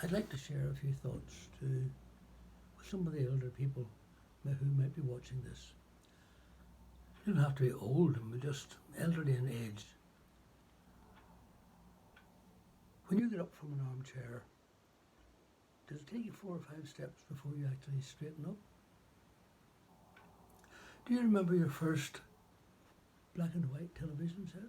I'd like to share a few thoughts with some of the elder people who might be watching this. You don't have to be old, but just elderly in age. When you get up from an armchair, does it take you 4 or 5 steps before you actually straighten up? Do you remember your first black and white television set?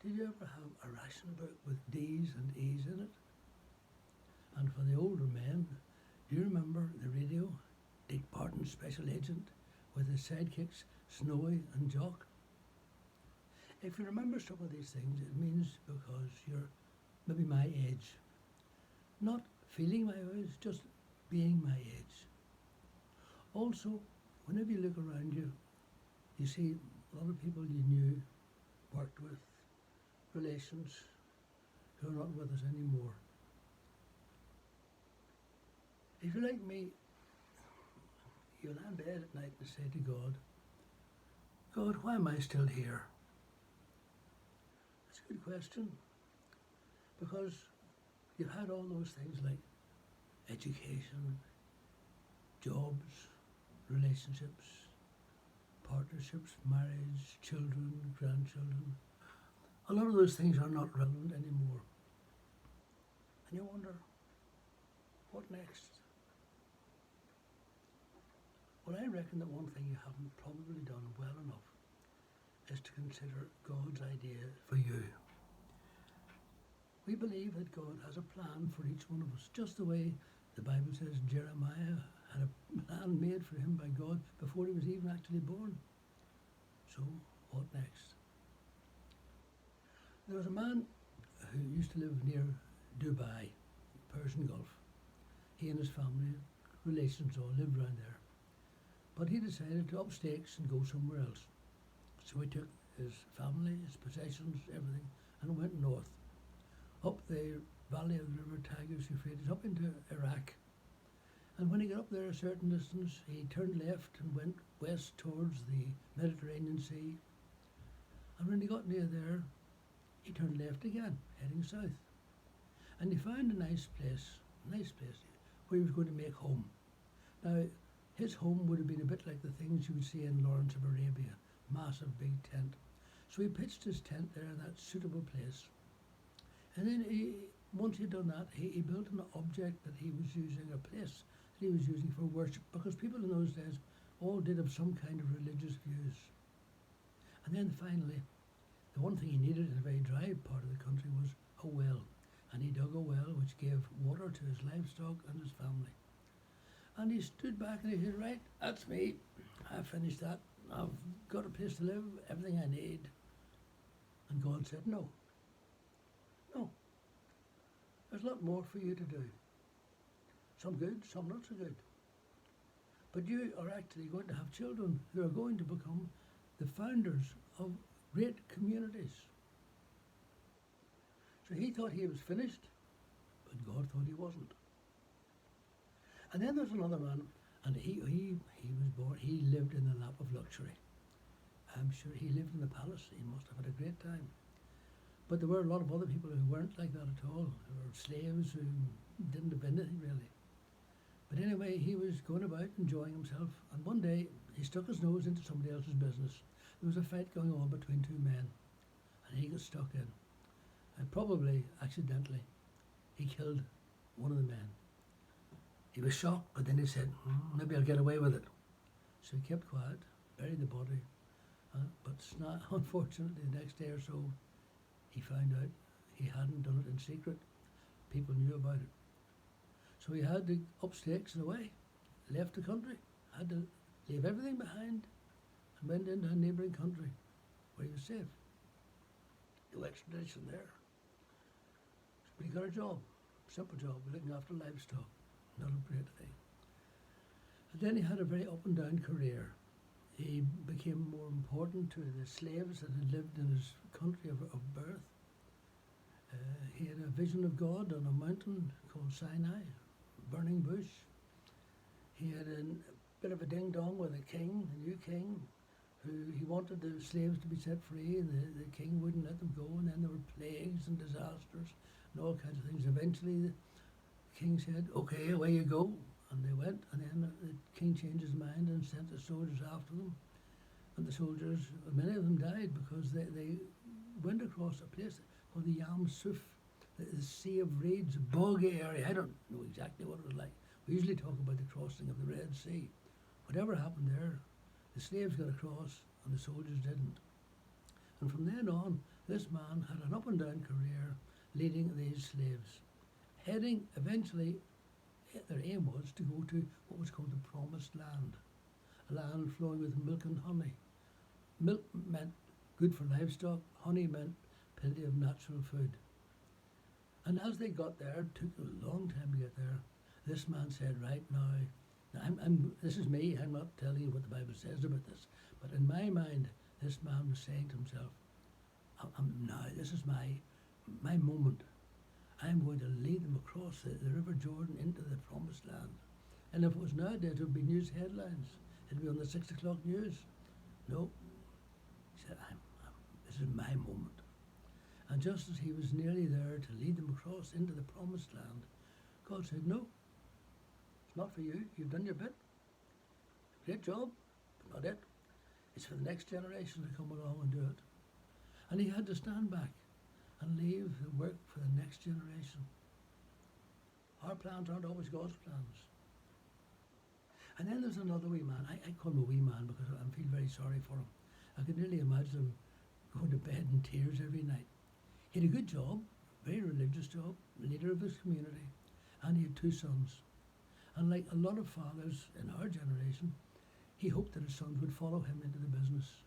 Did you ever have a ration book with D's and E's in it? And for the older men, do you remember the radio, Dick Barton's Special Agent, with his sidekicks Snowy and Jock? If you remember some of these things, it means because you're maybe my age. Not feeling my age, just being my age. Also, whenever you look around you, you see a lot of people you knew, worked with, relations who are not with us anymore. If you're like me, you'll lie in bed at night and say to God, God, why am I still here? That's a good question, because you've had all those things like education, jobs, relationships, partnerships, marriage, children, grandchildren. A lot of those things are not relevant anymore. And you wonder, what next? Well, I reckon that one thing you haven't probably done well enough is to consider God's idea for you. We believe that God has a plan for each one of us, just the way the Bible says Jeremiah had a plan made for him by God before he was even actually born. So, what next? There was a man who used to live near Dubai, Persian Gulf. He and his family, relations all lived around there. But he decided to up stakes and go somewhere else. So he took his family, his possessions, everything, and went north, up the valley of the river Tigris, Euphrates, up into Iraq. And when he got up there a certain distance, he turned left and went west towards the Mediterranean Sea. And when he got near there, he turned left again, heading south. And he found a nice place, where he was going to make home. Now, his home would have been a bit like the things you would see in Lawrence of Arabia, massive big tent. So he pitched his tent there in that suitable place. And then once he'd done that, he built an object that he was using, a place that he was using for worship, because people in those days all did have some kind of religious views. And then finally, the one thing he needed in a very dry part of the country was a well. And he dug a well which gave water to his livestock and his family. And he stood back and he said, right, that's me. I've finished that. I've got a place to live, everything I need. And God said, no. There's a lot more for you to do. Some good, some not so good. But you are actually going to have children who are going to become the founders of great communities. So he thought he was finished, but God thought he wasn't. And then there's another man, and he was born, he lived in the lap of luxury. I'm sure he lived in the palace, he must have had a great time. But there were a lot of other people who weren't like that at all. There were slaves who didn't have anything really. But anyway, he was going about enjoying himself, and one day he stuck his nose into somebody else's business. There was a fight going on between two men, and he got stuck in. And probably accidentally, he killed one of the men. He was shocked, but then he said, maybe I'll get away with it. So he kept quiet, buried the body, but unfortunately the next day or so, he found out he hadn't done it in secret. People knew about it. So he had to up stakes and away, left the country, had to leave everything behind, and went into a neighbouring country where he was safe. No extradition there. But he got a job, simple job, looking after livestock, not a great thing. And then he had a very up and down career. He became more important to the slaves that had lived in his country of birth. He had a vision of God on a mountain called Sinai, burning bush. He had a bit of a ding-dong with a king, the new king, who he wanted the slaves to be set free, and the king wouldn't let them go, and then there were plagues and disasters, and all kinds of things. Eventually, the king said, "Okay, away you go," and they went. And then the king changed his mind and sent the soldiers after them. And the soldiers, many of them died because they went across a place called the Yam Suf, the Sea of Reeds, boggy area. I don't know exactly what it was like. We usually talk about the crossing of the Red Sea. Whatever happened there, the slaves got across and the soldiers didn't. And from then on, this man had an up and down career leading these slaves, heading eventually, their aim was to go to what was called the Promised Land, a land flowing with milk and honey. Milk meant good for livestock, honey meant plenty of natural food. And as they got there, it took a long time to get there, this man said, "Right now, this is me, I'm not telling you what the Bible says about this, but in my mind, this man was saying to himself, now, this is my moment. I'm going to lead them across the River Jordan into the Promised Land." And if it was nowadays, it would be news headlines. It'd be on the 6 o'clock news. No, he said, this is my moment. And just as he was nearly there to lead them across into the Promised Land, God said, "No, it's not for you. You've done your bit. Great job, but not it. It's for the next generation to come along and do it." And he had to stand back and leave the work for the next generation. Our plans aren't always God's plans. And then there's another wee man. I call him a wee man because I feel very sorry for him. I can nearly imagine him going to bed in tears every night. He had a good job, very religious job, leader of his community, and he had 2 sons. And like a lot of fathers in our generation, he hoped that his sons would follow him into the business.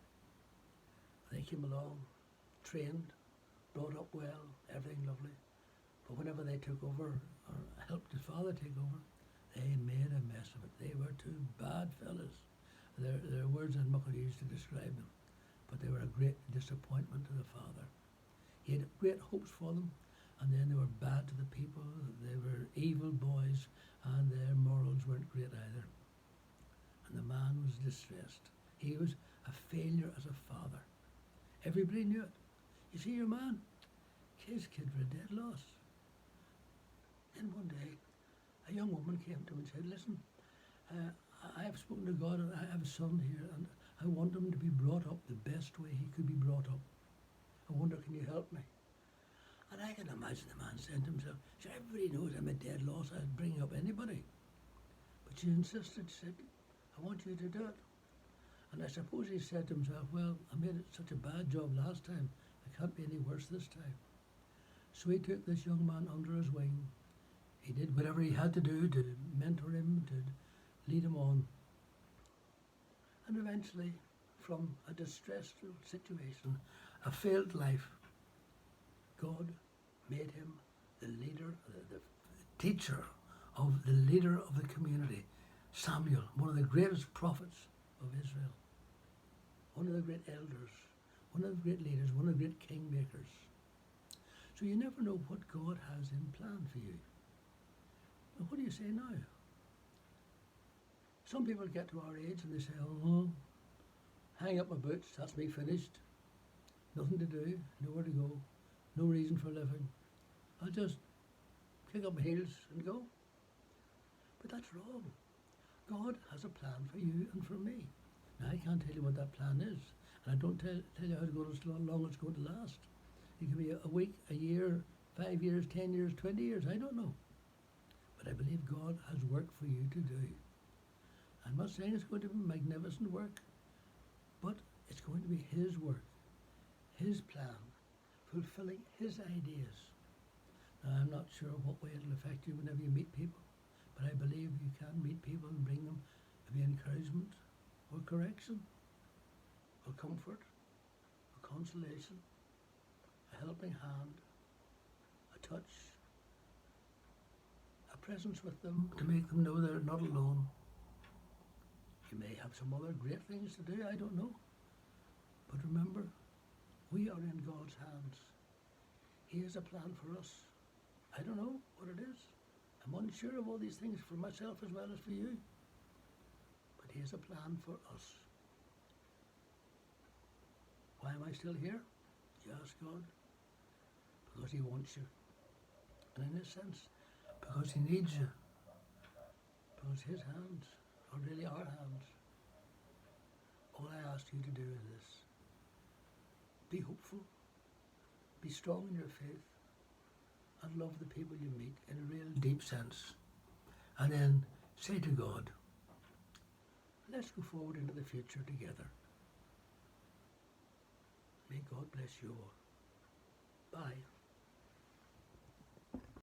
They came along, trained, brought up well, everything lovely. But whenever they took over, or helped his father take over, they made a mess of it. They were 2 bad fellas. There are words I'm not going to use to describe them, but they were a great disappointment to the father. He had great hopes for them, and then they were bad to the people. They were evil boys, and their morals weren't great either. And the man was distressed. He was a failure as a father. Everybody knew it. "You see your man? His kids were a dead loss." Then one day, a young woman came to him and said, "Listen, I have spoken to God, and I have a son here, and I want him to be brought up the best way he could be brought up. I wonder, can you help me?" And I can imagine the man saying to himself, "Sure, everybody knows I'm a dead loss. I'd bring up anybody." But she insisted. She said, "I want you to do it." And I suppose he said to himself, "Well, I made such a bad job last time. It can't be any worse this time." So he took this young man under his wing. He did whatever he had to do to mentor him, to lead him on. And eventually, from a distressful situation, a failed life, God made him the leader, the teacher of the leader of the community, Samuel, one of the greatest prophets of Israel, one of the great elders, one of the great leaders, one of the great kingmakers. So you never know what God has in plan for you. And what do you say now? Some people get to our age and they say, "Oh, hang up my boots, that's me finished. Nothing to do, nowhere to go, no reason for living. I'll just kick up my heels and go." But that's wrong. God has a plan for you and for me. Now, I can't tell you what that plan is, and I don't tell you how long it's going to last. It could be a week, a year, 5 years, 10 years, 20 years, I don't know. But I believe God has work for you to do. I'm not saying it's going to be magnificent work, but it's going to be His work, His plan, fulfilling His ideas. Now, I'm not sure what way it'll affect you whenever you meet people, but I believe you can meet people and bring them maybe encouragement or correction or comfort or consolation, a helping hand, a touch, a presence with them to make them know they're not alone. You may have some other great things to do, I don't know. But remember, we are in God's hands. He has a plan for us. I don't know what it is. I'm unsure of all these things for myself as well as for you. But He has a plan for us. Why am I still here? You ask God. Because He wants you. And in a sense, because he needs you. Because his hands are really our hands. All I ask you to do is this. Be hopeful. Be strong in your faith. And love the people you meet in a real deep sense. And then say to God, let's go forward into the future together. May God bless you all. Bye.